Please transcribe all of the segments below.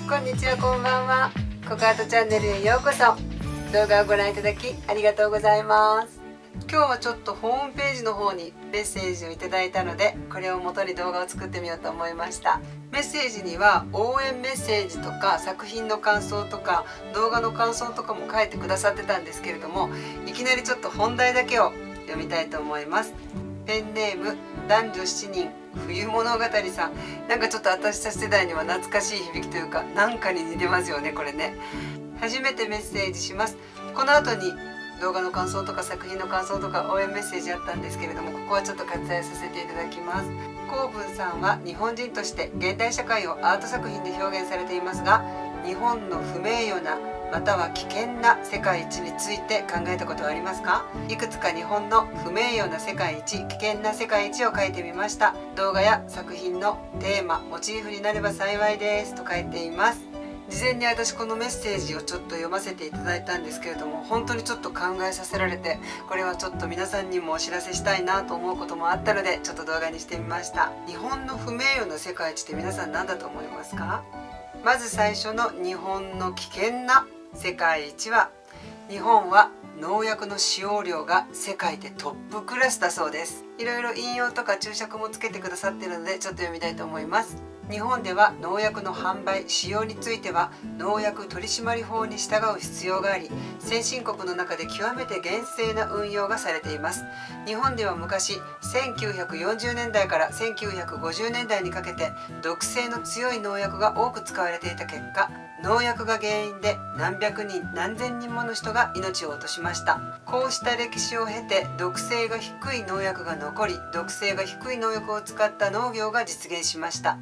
こんにちは、こんばんは。ココアートチャンネルへようこそ。動画をご覧いただきありがとうございます。今日はちょっとホームページの方にメッセージをいただいたので、これを元に動画を作ってみようと思いました。メッセージには応援メッセージとか作品の感想とか動画の感想とかも書いてくださってたんですけれども、いきなりちょっと本題だけを読みたいと思います。ペンネーム男女7人冬物語さん。なんかちょっと私たち世代には懐かしい響きというか、なんかに似てますよね、これね。初めてメッセージします。この後に動画の感想とか作品の感想とか応援メッセージあったんですけれども、ここはちょっと割愛させていただきます。コウブンさんは日本人として現代社会をアート作品で表現されていますが、日本の不名誉なまたは危険な世界一について考えたことはありますか？いくつか日本の不名誉な世界一、危険な世界一を書いてみました。動画や作品のテーマ、モチーフになれば幸いですと書いています。事前に私このメッセージをちょっと読ませていただいたんですけれども、本当にちょっと考えさせられて、これはちょっと皆さんにもお知らせしたいなと思うこともあったので、ちょっと動画にしてみました。日本の不名誉な世界一って皆さん何だと思いますか？まず最初の日本の危険な世界一は、日本は農薬の使用量が世界でトップクラスだそうです。いろいろ引用とか注釈もつけてくださっているので、ちょっと読みたいと思います。日本では農薬の販売・使用については農薬取締法に従う必要があり、先進国の中で極めて厳正な運用がされています。日本では昔1940年代から1950年代にかけて毒性の強い農薬が多く使われていた結果、農薬が原因で何百人何千人もの人が命を落としました。こうした歴史を経て毒性が低い農薬が残り、毒性が低い農薬を使った農業が実現しました。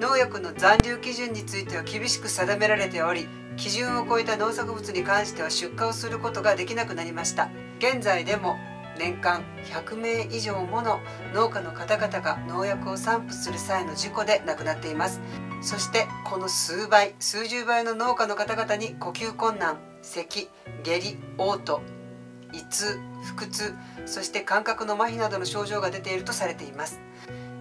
農薬の残留基準については厳しく定められており、基準を超えた農作物に関しては出荷をすることができなくなりました。現在でも年間100名以上もの農家の方々が農薬を散布する際の事故で亡くなっています。そしてこの数倍数十倍の農家の方々に呼吸困難、咳、下痢、嘔吐、胃痛、腹痛、そして感覚の麻痺などの症状が出ているとされています。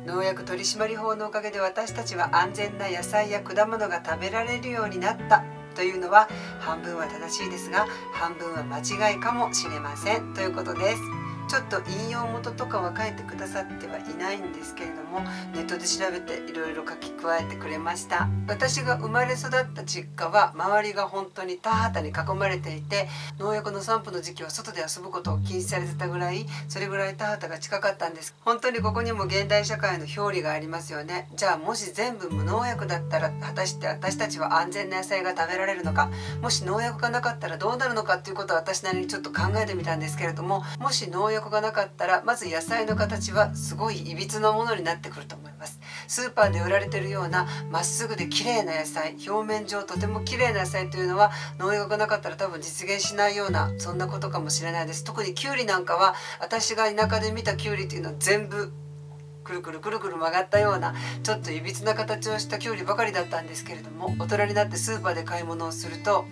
農薬取締法のおかげで私たちは安全な野菜や果物が食べられるようになったというのは、半分は正しいですが半分は間違いかもしれませんということです。ちょっと引用元とかは書いてくださってはいないんですけれども、ネットで調べていろいろ書き加えてくれました。私が生まれ育った実家は周りが本当に田畑に囲まれていて、農薬の散布の時期は外で遊ぶことを禁止されてたぐらい、それぐらい田畑が近かったんです。本当にここにも現代社会の表裏がありますよね。じゃあもし全部無農薬だったら果たして私たちは安全な野菜が食べられるのか、もし農薬がなかったらどうなるのかっていうことを私なりにちょっと考えてみたんですけれども、もし農薬がなかったらまず野菜の形はすごいいびつなものになってくると思います。スーパーで売られているようなまっすぐで綺麗な野菜、表面上とても綺麗な野菜というのは農薬がなかったら多分実現しないような、そんなことかもしれないです。特にキュウリなんかは、私が田舎で見たキュウリというのは全部くるくるくるくる曲がったようなちょっといびつな形をしたキュウリばかりだったんですけれども、大人になってスーパーで買い物をすると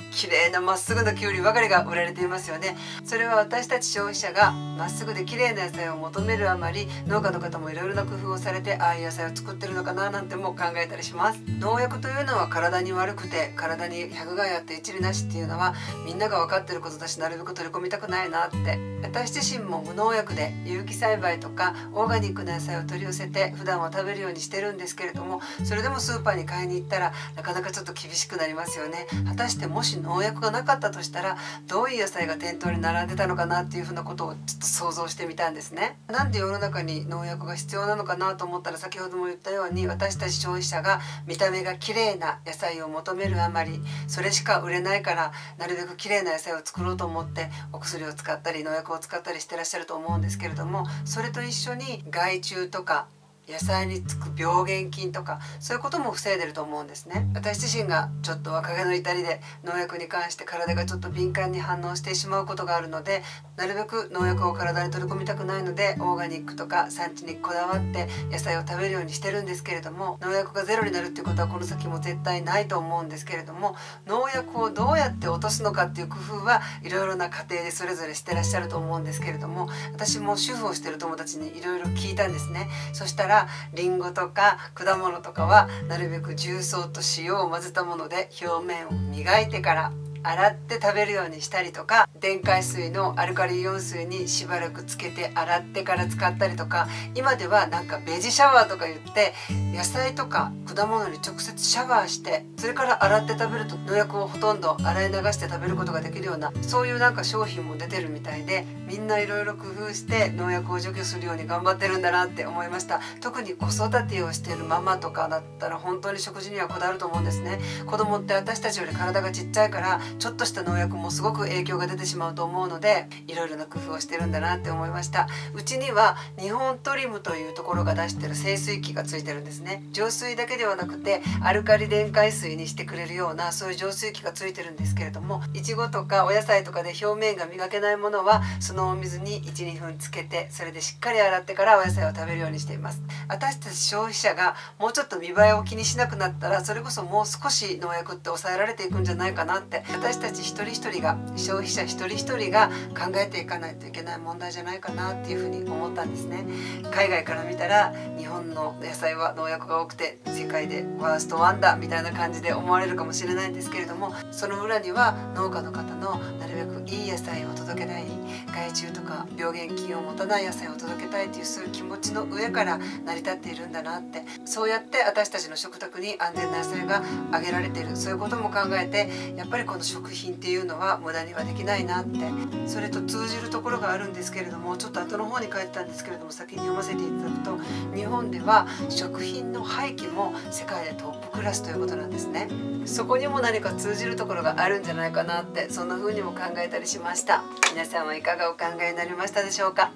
綺麗なまっすぐなキュウリばかりが売られていますよね。それは私たち消費者がまっすぐで綺麗な野菜を求めるあまり、農家の方もいろいろな工夫をされてああいう野菜を作ってるのかななんても考えたりします。農薬というのは体に悪くて、体に百害あって一理なしっていうのはみんなが分かってることだし、なるべく取り込みたくないなって。私自身も無農薬で有機栽培とかオーガニックな野菜を取り寄せて普段は食べるようにしてるんですけれども、それでもスーパーに買いに行ったらなかなかちょっと厳しくなりますよね。果たしてもし農薬がなかったとしたらどういう野菜が店頭に並んでたのかなっていうふうなことをちょっと想像してみたんですね。なんで世の中に農薬が必要なのかなと思ったら、先ほども言ったように私たち消費者が見た目が綺麗な野菜を求めるあまり、それしか売れないからなるべく綺麗な野菜を作ろうと思ってお薬を使ったり農薬を使ったりしてらっしゃると思うんですけれども、それと一緒に害虫とか野菜につく病原菌とかそういうことも防いでると思うんですね。私自身がちょっと若気の至りで農薬に関して体がちょっと敏感に反応してしまうことがあるので、なるべく農薬を体に取り込みたくないのでオーガニックとか産地にこだわって野菜を食べるようにしてるんですけれども、農薬がゼロになるっていうことはこの先も絶対ないと思うんですけれども、農薬をどうやって落とすのかっていう工夫はいろいろな家庭でそれぞれしてらっしゃると思うんですけれども、私も主婦をしてる友達にいろいろ聞いたんですね。そしたらからリンゴとか果物とかはなるべく重曹と塩を混ぜたもので表面を磨いてから洗って食べるようにしたりとか、電解水のアルカリイオン水にしばらくつけて洗ってから使ったりとか、今ではなんかベジシャワーとか言って野菜とか果物に直接シャワーしてそれから洗って食べると農薬をほとんど洗い流して食べることができるような、そういうなんか商品も出てるみたいで、みんないろいろ工夫して農薬を除去するように頑張ってるんだなって思いました。特に子育てをしているママとかだったら本当に食事にはこだわると思うんですね。子供って私たちより体がちっちゃいからちょっとした農薬もすごく影響が出てしまうと思うので、いろいろな工夫をしてるんだなって思いました。うちには日本トリムというところが出してる清水機がついてるんですね。浄水だけではなくてアルカリ電解水にしてくれるようなそういう浄水機がついてるんですけれども、いちごとかお野菜とかで表面が磨けないものはそのお水に 1,2 分つけて、それでしっかり洗ってからお野菜を食べるようにしています。私たち消費者がもうちょっと見栄えを気にしなくなったら、それこそもう少し農薬って抑えられていくんじゃないかなって、私たち一人一人が、消費者一人一人が考えていかないといけない問題じゃないかなっていうふうに思ったんですね。海外から見たら日本の野菜は農薬が多くて世界でワーストワンダーみたいな感じで思われるかもしれないんですけれども、その裏には農家の方のなるべくいい野菜を届けたい、害虫とか病原菌を持たない野菜を届けたいというそういう気持ちの上から成り立っているんだなって、そうやって私たちの食卓に安全な野菜が挙げられている、そういうことも考えて、やっぱりこの食品っていうのは無駄にはできないなって、それと通じるところがあるんですけれども、ちょっと後の方に書いてたんですけれども先に読ませていただくと、日本では食品の廃棄も世界でトップクラスということなんですね。そこにも何か通じるところがあるんじゃないかなって、そんな風にも考えたりしました。皆さんはいかがお考えになりましたでしょうか。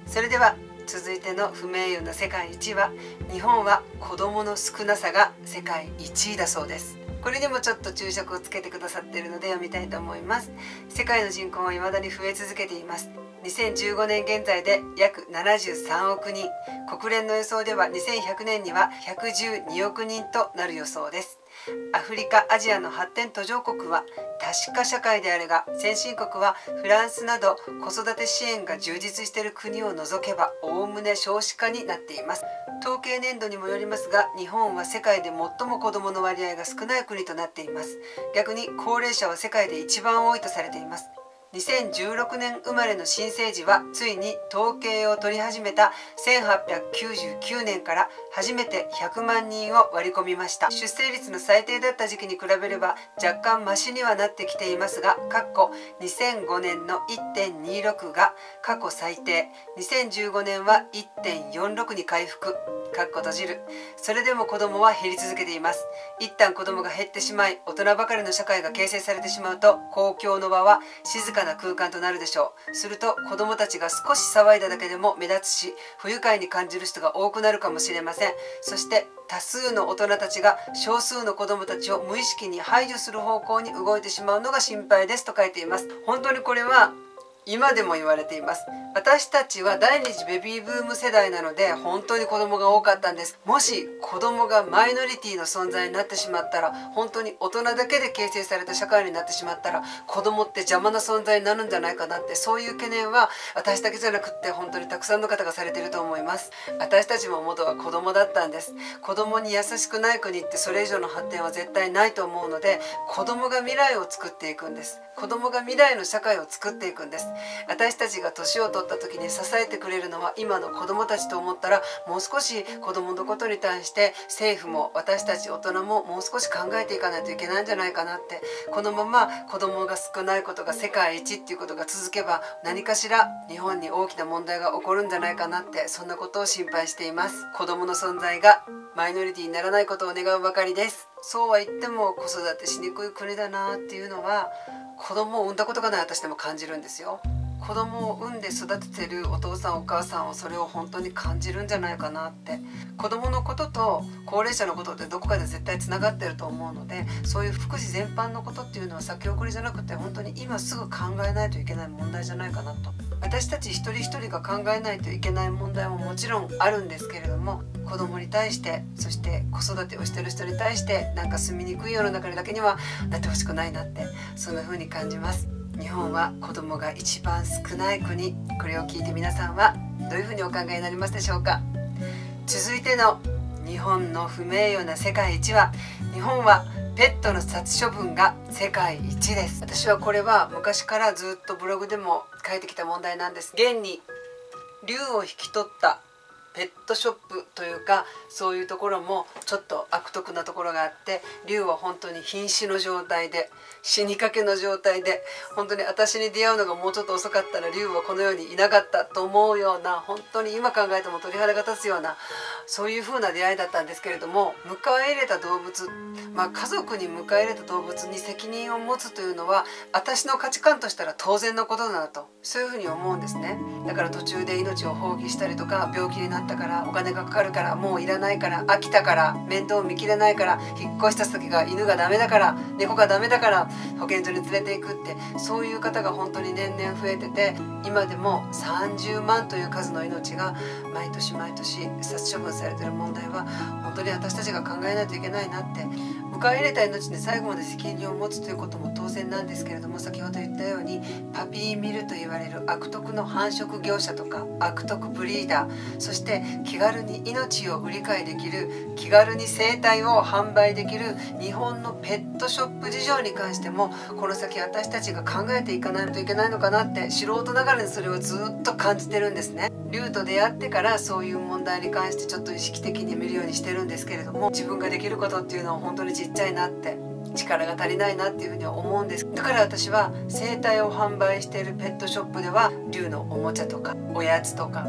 それでは続いての不名誉な世界一は、日本は子どもの少なさが世界1位だそうです。これにもちょっと注釈をつけてくださっているので読みたいと思います。世界の人口は未だに増え続けています。2015年現在で約73億人、国連の予想では2100年には112億人となる予想です。アフリカ・アジアの発展途上国は多子化社会であるが、先進国はフランスなど子育て支援が充実している国を除けばおおむね少子化になっています。統計年度にもよりますが、日本は世界で最も子どもの割合が少ない国となっています。逆に高齢者は世界で一番多いとされています。2016年生まれの新生児はついに統計を取り始めた1899年から初めて100万人を割り込みました。出生率の最低だった時期に比べれば若干マシにはなってきていますが、2005年の 1.26 が過去最低、2015年は 1.46 に回復。閉じる。それでも子供は減り続けています。一旦子供が減ってしまい、大人ばかりの社会が形成されてしまうと、公共の場は静かな空間となるでしょう。すると子供たちが少し騒いだだけでも目立つし、不愉快に感じる人が多くなるかもしれません。そして多数の大人たちが少数の子供たちを無意識に排除する方向に動いてしまうのが心配ですと書いています。本当にこれは今でも言われています。私たちは第二次ベビーブーム世代なので本当に子供が多かったんです。もし子供がマイノリティの存在になってしまったら、本当に大人だけで形成された社会になってしまったら、子供って邪魔な存在になるんじゃないかなって、そういう懸念は私だけじゃなくって本当にたくさんの方がされていると思います。私たちも元は子供だったんです。子供に優しくない国ってそれ以上の発展は絶対ないと思うので、子供が未来を作っていくんです。子供が未来の社会を作っていくんです。私たちが年を取った時に支えてくれるのは今の子供たちと思ったら、もう少し子供のことに対して政府も私たち大人ももう少し考えていかないといけないんじゃないかなって。このまま子供が少ないことが世界一っていうことが続けば、何かしら日本に大きな問題が起こるんじゃないかなって、そんなことを心配しています。子供の存在がマイノリティにならないことを願うばかりです。そうは言っても子育てしにくい国だなっていうのは、子供を産んだことがない私でも感じるんですよ。子供を産んで育ててるお父さんお母さんはそれを本当に感じるんじゃないかなって。子供のことと高齢者のことってどこかで絶対つながってると思うので、そういう福祉全般のことっていうのは先送りじゃなくて、本当に今すぐ考えないといけない問題じゃないかなと。私たち一人一人が考えないといけない問題ももちろんあるんですけれども、子供に対して、そして子育てをしてる人に対して、なんか住みにくい世の中にだけにはなってほしくないなって、そんな風に感じます。日本は子供が一番少ない国。これを聞いて皆さんはどういうふうにお考えになりますでしょうか。続いての日本の不名誉な世界一は、日本はペットの殺処分が世界一です。私はこれは昔からずっとブログでも書いてきた問題なんです。現に竜を引き取ったペットショップというか、そういうところもちょっと悪徳なところがあって、竜は本当に瀕死の状態で、死にかけの状態で、本当に私に出会うのがもうちょっと遅かったら竜はこの世にいなかったと思うような、本当に今考えても鳥肌が立つような、そういう風な出会いだったんですけれども、迎え入れた動物、家族に迎え入れた動物に責任を持つというのは、私の価値観としたら当然のことだなと、そういうふうに思うんですね。だから途中で命を放棄したりとか、病気になったからお金がかかるから、もういらないから、飽きたから、面倒見きれないから、引っ越した先が犬がダメだから、猫がダメだから保健所に連れていくって、そういう方が本当に年々増えてて、今でも30万という数の命が毎年毎年殺処分されている問題は、本当に私たちが考えないといけないなって。迎え入れた命に最後まで責任を持つということも当然なんですけれども、先ほど言ったようにパピーミルと言われる悪徳の繁殖業者とか悪徳ブリーダー、そして気軽に命を売り買いできる、気軽に生態を販売できる日本のペットショップ事情に関しても、この先私たちが考えていかないといけないのかなって、素人ながらにそれをずっと感じてるんですね。竜と出会ってからそういう問題に関してちょっと意識的に見るようにしてるんですけれども、自分ができることっていうのは本当にちっちゃいなって、力が足りないなっていうふうには思うんです。だから私は生態を販売しているペットショップでは、竜のおもちゃとかおやつとか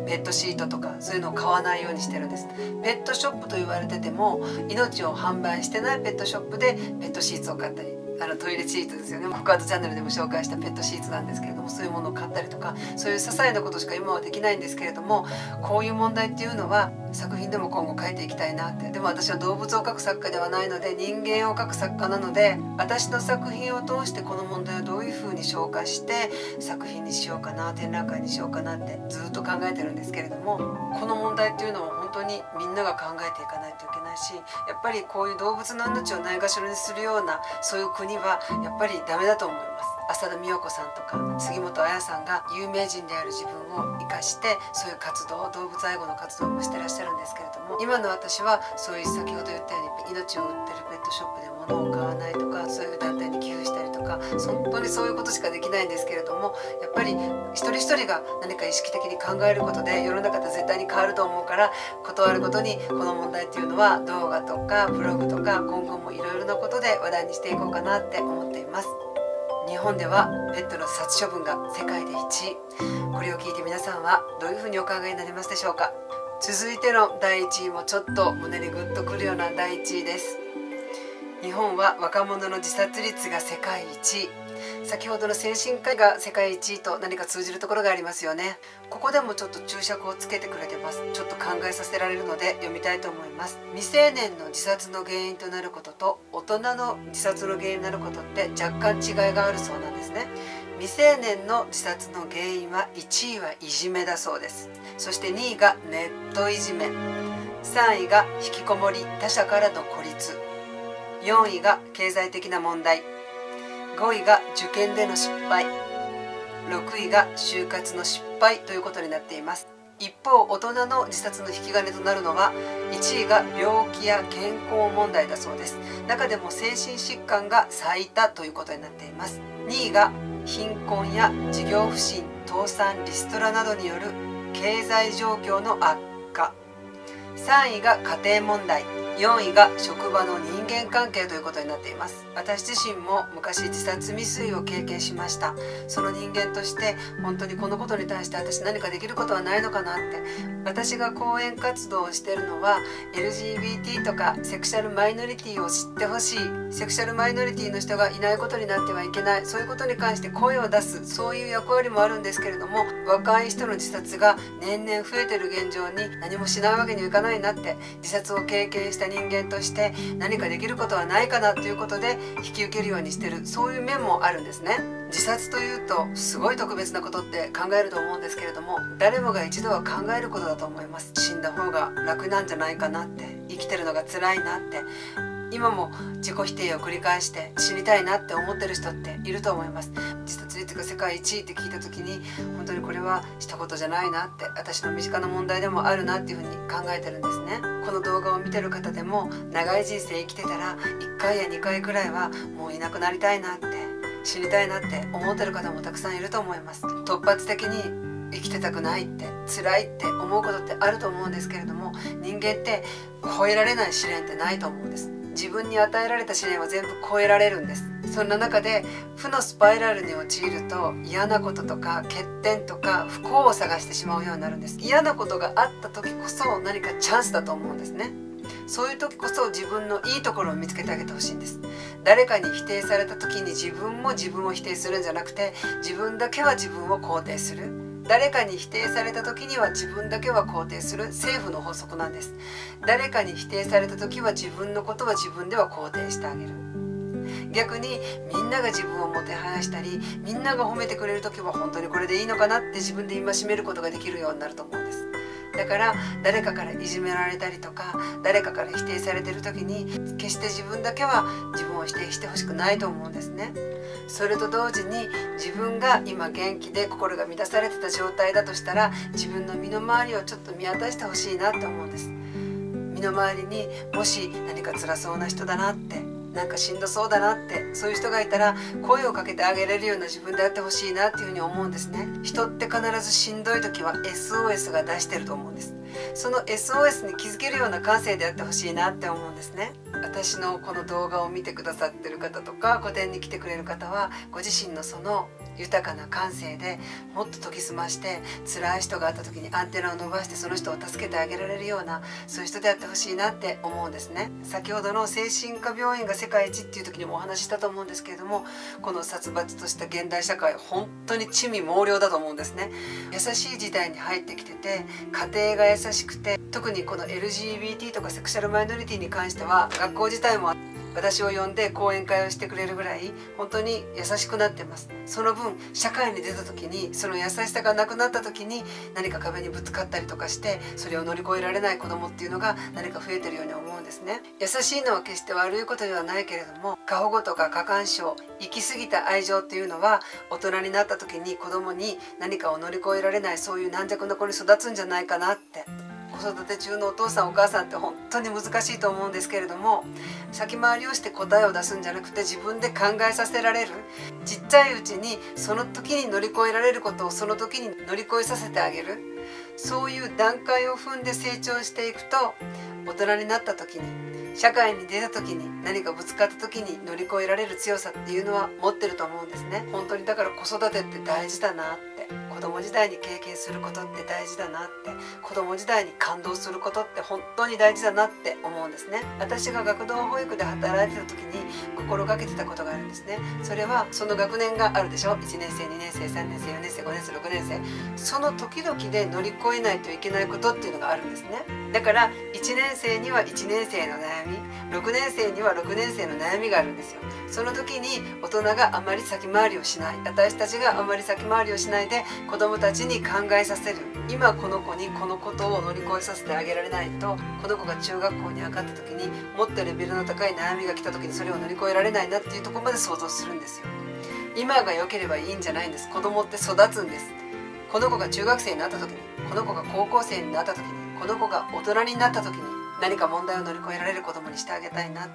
ペットシートとかそういうのを買わないようにしてるんです。ペットショップと言われてても、命を販売してないペットショップでペットシーツを買ったり、トイレシートですよね。ココアートチャンネルでも紹介したペットシーツなんですけれども、そういうものを買ったりとか、そういう些細なことしか今はできないんですけれども、こういう問題っていうのは作品でも今後書いていきたいなって。でも私は動物を描く作家ではないので、人間を描く作家なので、私の作品を通してこの問題をどういうふうに消化して作品にしようかな、展覧会にしようかなってずっと考えてるんですけれども、この問題っていうのは本当にみんなが考えていかないといけないし、やっぱりこういう動物の命をないがしろにするようなそういう国はやっぱりダメだと思います。浅田美代子さんとか杉本彩さんが有名人である自分を生かして、そういう活動、動物愛護の活動もしてらっしゃるんですけれども、今の私はそういう先ほど言ったように命を売ってるペットショップで物を買わないとか、そういう団体に寄付したりとか、本当にそういうことしかできないんですけれども、やっぱり一人一人が何か意識的に考えることで世の中って絶対に変わると思うから、ことあるごとにこの問題っていうのは動画とかブログとか今後もいろいろなことで話題にしていこうかなって思っています。日本ではペットの殺処分が世界で1位。これを聞いて皆さんはどういうふうにお考えになりますでしょうか。続いての第1位もちょっと胸にグッとくるような第1位です。日本は若者の自殺率が世界1位。先ほどの精神科医が世界1位と何か通じるところがありますよね。ここでもちょっと注釈をつけてくれてます。ちょっと考えさせられるので読みたいと思います。未成年の自殺の原因となることと大人の自殺の原因になることって若干違いがあるそうなんですね。未成年の自殺の原因は1位はいじめだそうです。そして2位がネットいじめ、3位が引きこもり、他者からの孤立、4位が経済的な問題、5位が受験での失敗、6位が就活の失敗ということになっています。一方、大人の自殺の引き金となるのは1位が病気や健康問題だそうです。中でも精神疾患が最多ということになっています。2位が貧困や事業不振、倒産、リストラなどによる経済状況の悪化、3位が家庭問題、4位が職場の人間関係ということになっています。私自身も昔自殺未遂を経験しました。その人間として本当にこのことに対して私何かできることはないのかなって。私が講演活動をしているのは LGBT とかセクシャルマイノリティを知ってほしい、セクシャルマイノリティの人がいないことになってはいけない、そういうことに関して声を出す、そういう役割もあるんですけれども、若い人の自殺が年々増えてる現状に何もしないわけにはいかないなって、自殺を経験した人間として何かできることはないかなということで引き受けるようにしてる、そういう面もあるんですね。自殺というとすごい特別なことって考えると思うんですけれども、誰もが一度は考えることだと思います。死んだ方が楽なんじゃないかなって、生きてるのが辛いなって、今も自己否定を繰り返して死にたいなって思ってる人っていると思います。自殺率が世界一位って聞いた時に本当にこれはしたことじゃないなって、私の身近な問題でもあるなっていうふうに考えてるんですね。この動画を見てる方でも長い人生生きてたら1回や2回くらいはもういなくなりたいなって、死にたいなって思ってる方もたくさんいると思います。突発的に生きてたくないって辛いって思うことってあると思うんですけれども、人間って超えられない試練ってないと思うんです。自分に与えられた試練は全部超えられるんです。そんな中で負のスパイラルに陥ると嫌なこととか欠点とか不幸を探してしまうようになるんです。嫌なことがあった時こそ何かチャンスだと思うんですね。そういう時こそ自分のいいところを見つけてあげてほしいんです。誰かに否定された時に自分も自分を否定するんじゃなくて、自分だけは自分を肯定する。誰かに否定された時には自分だけは肯定する政府の法則なんです。誰かに否定された時は自分のことは自分では肯定してあげる。逆にみんなが自分をもてはやしたり、みんなが褒めてくれる時は本当にこれでいいのかなって自分で戒めることができるようになると思うんです。だから誰かからいじめられたりとか誰かから否定されてる時に決して自分だけは自分を否定してほしくないと思うんですね。それと同時に自分が今元気で心が満たされてた状態だとしたら、自分の身の回りをちょっと見渡してほしいなって思うんです。身の回りにもし何か辛そうな人だなって、なんかしんどそうだなって、そういう人がいたら声をかけてあげれるような自分であってほしいなっていうふうに思うんですね。人って必ずしんどい時は SOS が出してると思うんです。その SOS に気づけるような感性であってほしいなって思うんですね。私のこの動画を見てくださってる方とか個展に来てくれる方はご自身のその豊かな感性でもっと研ぎ澄まして、辛い人があった時にアンテナを伸ばしてその人を助けてあげられるような、そういう人であってほしいなって思うんですね。先ほどの精神科病院が世界一っていう時にもお話ししたと思うんですけれども、この殺伐とした現代社会本当に魑魅魍魎だと思うんですね。優しい時代に入ってきてて、家庭が優しくて、特にこの LGBT とかセクシャルマイノリティに関しては学校自体も私を呼んで講演会をしてくれるぐらい本当に優しくなってます。その分社会に出た時にその優しさがなくなった時に何か壁にぶつかったりとかしてそれを乗り越えられない子供っていうのが何か増えてるように思うんですね。優しいのは決して悪いことではないけれども、過保護とか過干渉、行き過ぎた愛情っていうのは大人になった時に子供に何かを乗り越えられない、そういう軟弱な子に育つんじゃないかなって。子育て中のお父さんお母さんって本当に難しいと思うんですけれども、先回りをして答えを出すんじゃなくて自分で考えさせられる、ちっちゃいうちにその時に乗り越えられることをその時に乗り越えさせてあげる、そういう段階を踏んで成長していくと、大人になった時に社会に出た時に何かぶつかった時に乗り越えられる強さっていうのは持ってると思うんですね。本当にだから子育てって大事だなって、子供時代に経験することって大事だなって、子供時代に感動することって本当に大事だなって思うんですね。私が学童保育で働いてた時に心がけてたことがあるんですね。それはその学年があるでしょ。1年生2年生3年生4年生5年生6年生、その時々で乗り越えないといけないことっていうのがあるんですね。だから1年生には1年生の悩み、6年生には6年生の悩みがあるんですよ。その時に大人があまり先回りをしない、私たちがあまり先回りをしないで子どもたちに考えさせる、今この子にこのことを乗り越えさせてあげられないと、この子が中学校に上がった時にもっとレベルの高い悩みが来た時にそれを乗り越えられないなっていうところまで想像するんですよ。今が良ければいいんじゃないんです。子供って育つんです。この子が中学生になった時に、この子が高校生になった時に、この子が大人になった時に何か問題を乗り越えられる子供にしてあげたいなって、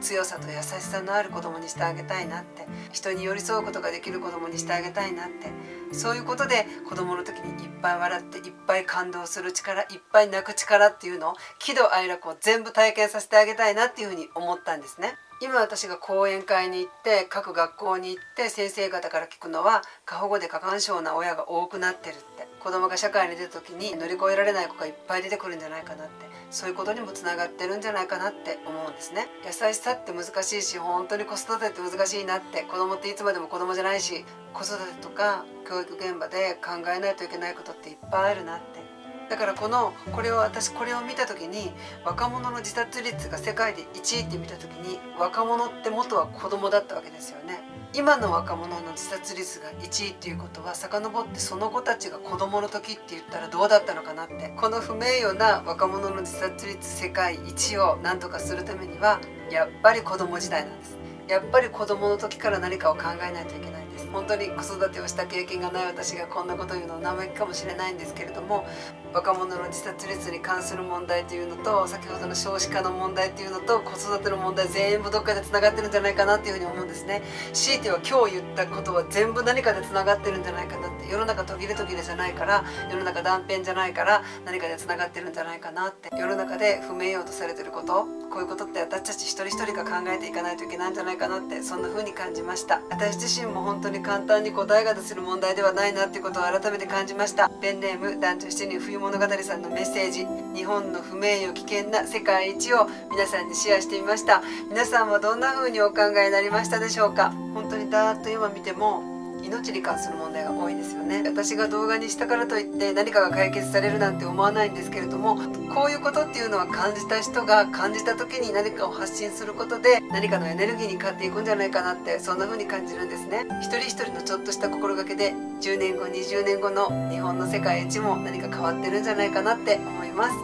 強さと優しさのある子供にしてあげたいなって、人に寄り添うことができる子供にしてあげたいなって、そういうことで子供の時にいっぱい笑っていっぱい感動する力、いっぱい泣く力っていうのを喜怒哀楽を全部体験させてあげたいなっていうふうに思ったんですね。今私が講演会に行って各学校に行って先生方から聞くのは、過保護で過干渉な親が多くなってるって、子供が社会に出た時に乗り越えられない子がいっぱい出てくるんじゃないかなって、そういうことにもつながってるんじゃないかなって思うんですね。優しさって難しいし、本当に子育てって難しいなって、子供っていつまでも子供じゃないし、子育てとか教育現場で考えないといけないことっていっぱいあるなって。だから私これを見た時に、若者の自殺率が世界で1位って見た時に、若者って元は子供だったわけですよね。今の若者の自殺率が1位っていうことは、遡ってその子たちが子供の時って言ったらどうだったのかなって。この不名誉な若者の自殺率世界一を何とかするためにはやっぱり子供時代なんです。やっぱり子供の時から何かを考えないといけないんです。本当に子育てをした経験がない私がこんなこと言うの生意気かもしれないんですけれども、若者の自殺率に関する問題というのと、先ほどの少子化の問題というのと、子育ての問題、全部どっかでつながってるんじゃないかなっていうふうに思うんですね。強いては今日言ったことは全部何かでつながってるんじゃないかなって。世の中途切れ途切れじゃないから、世の中断片じゃないから何かでつながってるんじゃないかなって。世の中で不名誉とされてること、こういうことって私たち一人一人が考えていかないといけないんじゃないかなって、そんな風に感じました。私自身も本当に簡単に答えが出せる問題ではないなっていうことを改めて感じました。ペンネーム男女7人冬物語さんのメッセージ、日本の不名誉危険な世界一を皆さんにシェアしてみました。皆さんはどんな風にお考えになりましたでしょうか。本当にだーっと今見ても命に関する問題が多いですよね。私が動画にしたからといって何かが解決されるなんて思わないんですけれども、こういうことっていうのは感じた人が感じた時に何かを発信することで何かのエネルギーに変わっていくんじゃないかなって、そんな風に感じるんですね。一人一人のちょっとした心がけで10年後20年後の日本の世界一も何か変わってるんじゃないかなって思います。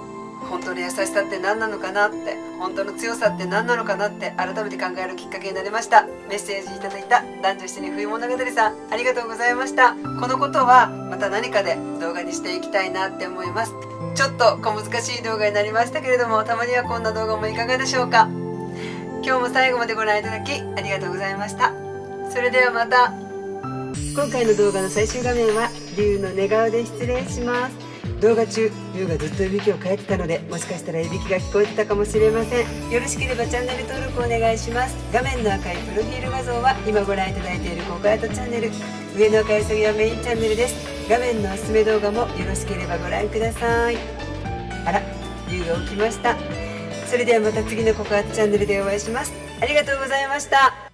本当の優しさって何なのかなって、本当の強さって何なのかなって改めて考えるきっかけになりました。メッセージいただいた男女7人冬物語さん、ありがとうございました。このことはまた何かで動画にしていきたいなって思います。ちょっと小難しい動画になりましたけれども、たまにはこんな動画もいかがでしょうか。今日も最後までご覧いただきありがとうございました。それではまた。今回の動画の最終画面は龍の寝顔で失礼します。動画中、龍がずっといびきをかいてたので、もしかしたらいびきが聞こえてたかもしれません。よろしければチャンネル登録お願いします。画面の赤いプロフィール画像は今ご覧いただいているココアートチャンネル、上の赤いウサギはメインチャンネルです。画面のおすすめ動画もよろしければご覧ください。あら、龍が起きました。それではまた次のココアートチャンネルでお会いします。ありがとうございました。